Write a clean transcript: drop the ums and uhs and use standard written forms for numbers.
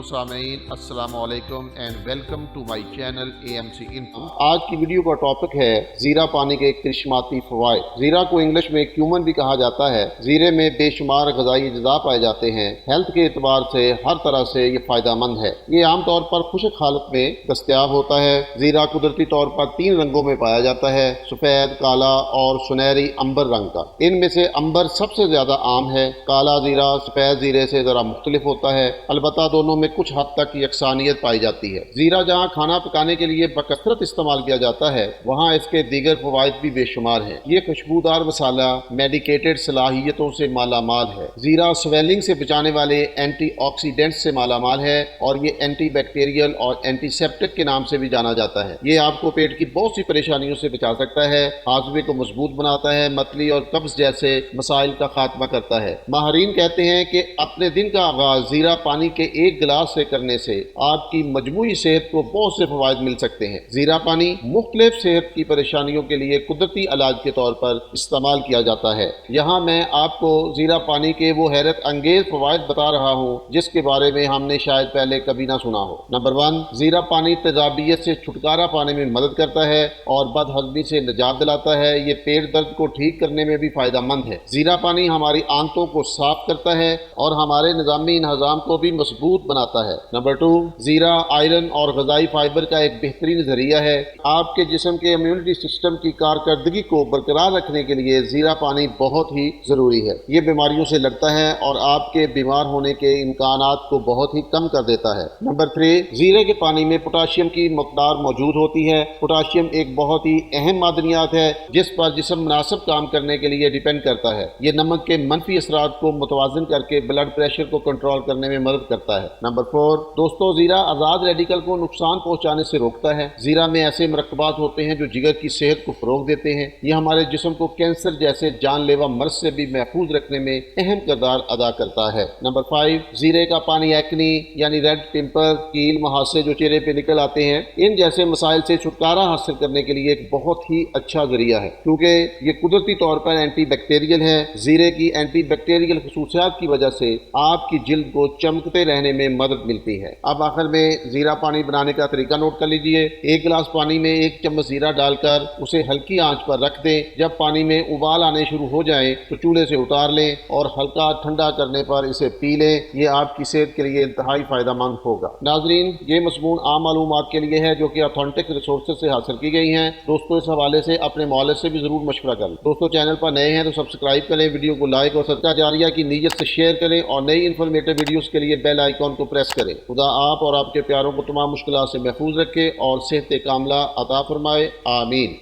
सामीन अस्सलाम वालेकुम and welcome to my channel AMC info. आज की वीडियो का टॉपिक है जीरा पानी के करिश्माती फवाइद। जीरा को इंग्लिश में क्यूमन भी कहा जाता है। जीरे में बेशुमार ग़िज़ाई अज्जा पाए जाते हैं। हेल्थ के एतबार से हर तरह से ये फ़ायदेमंद है। ये आमतौर पर खुश्क हालत में दस्तयाब होता है। जीरा कुदरती तौर पर 3 रंगों में पाया जाता है, सफ़ेद, काला और सुनहरी अंबर रंग का। इनमें से अंबर सबसे ज़्यादा आम है। काला जीरा सफ़ेद जीरे से ज़रा मुख्तलिफ होता है, अलबत्ता दोनों में कुछ हद तक यकसानियत पाई जाती है। जीरा जहाँ खाना पकाने के लिए बकसरत इस्तेमाल किया जाता है, वहाँ इसके दीगर फवाइद भी बेशुमार हैं। ये खुशबूदार मसाला मेडिकेटेड सलाहियतों से मालामाल है। जीरा स्वेलिंग से बचाने वाले एंटीऑक्सीडेंट्स से मालामाल है और ये एंटी बैक्टीरियल और एंटीसेप्टिक के नाम से भी जाना जाता है। ये आपको पेट की बहुत सी परेशानियों से बचा सकता है, हाजमे को मजबूत बनाता है, मतली और कब्ज जैसे मसाइल का खात्मा करता है। माहरीन कहते हैं कि अपने दिन का आगाज जीरा पानी के 1 गिलास से करने से आपकी मजमूई सेहत को बहुत से फवायद मिल सकते हैं। जीरा पानी मुख्तलिफ सेहत की परेशानियों के लिए कुदरती इलाज के तौर पर इस्तेमाल किया जाता है। यहाँ मैं आपको जीरा पानी के वो हैरत अंगेज फवायद बता रहा हूँ जिसके बारे में हमने शायद पहले कभी ना सुना हो। नंबर 1, जीरा पानी तेजाबियत से छुटकारा पाने में मदद करता है और बदहजमी से निजात दिलाता है। ये पेट दर्द को ठीक करने में भी फायदेमंद है। जीरा पानी हमारी आंतों को साफ करता है और हमारे निजामी इंतजाम को भी मजबूत बनाता है। नंबर 2, जीरा आयरन और ग़िज़ाई फाइबर का एक बेहतरीन जरिया है। आपके जिस्म के इम्यूनिटी सिस्टम की कारकर्दगी को बरकरार रखने के लिए जीरा पानी बहुत ही ज़रूरी है। ये बीमारियों से लड़ता है और आपके बीमार होने के इम्कानात को बहुत ही कम कर देता है। नंबर 3, जीरे के पानी में पोटाशियम की मकदार मौजूद होती है। पोटाशियम एक बहुत ही अहम मादनियात है जिस पर जिस्म मुनासिब काम करने के लिए डिपेंड करता है। ये नमक के मनफी असरात को मुतवाज़िन करके ब्लड प्रेशर को कंट्रोल करने में मदद करता है। नंबर 4, दोस्तों, जीरा आज़ाद रेडिकल को नुकसान पहुंचाने से रोकता है। जीरा में ऐसे मरकबात होते हैं जो जिगर की सेहत को फरोग देते हैं। ये हमारे जिस्म को कैंसर जैसे जानलेवा मर्ज से भी महफूज रखने में अहम किरदार अदा करता है। नंबर 5, जीरे का पानी एक्नी यानी रेड पिंपल, कील, मुहासे जो चेहरे पे निकल आते हैं, इन जैसे मसाइल से छुटकारा हासिल करने के लिए एक बहुत ही अच्छा जरिया है क्योंकि ये कुदरती तौर पर एंटी बैक्टीरियल है। जीरे की एंटी बैक्टीरियल खसूसियात की वजह से आपकी जिल्द को चमकते रहने में मदद मिलती है। अब आखिर में जीरा पानी बनाने का तरीका नोट कर लीजिए। 1 गिलास पानी में 1 चम्मच जीरा डालकर उसे हल्की आंच पर रख दें। जब पानी में उबाल आने शुरू हो जाए तो चूल्हे से उतार लें और हल्का ठंडा करने पर इसे पी लें। ये आपकी सेहत के लिए इंतहाई फायदेमंद होगा। नाजरीन, ये मज़मून आम मालूमात के लिए है जो कि ऑथेंटिक रिसोर्सेज से हासिल की गई हैं। दोस्तों, इस हवाले से अपने मौलवी से भी जरूर मशवरा करें। दोस्तों, चैनल पर नए हैं तो सब्सक्राइब करें, वीडियो को लाइक और सदका जारिया की नीयत से शेयर करें और नई इन्फॉर्मेटिव वीडियोस के लिए बेल आइकॉन को प्रेस करें। खुदा आप और आपके प्यारों को तमाम मुश्किलात से महफूज रखे और सेहत कामला अता फरमाए। आमीन।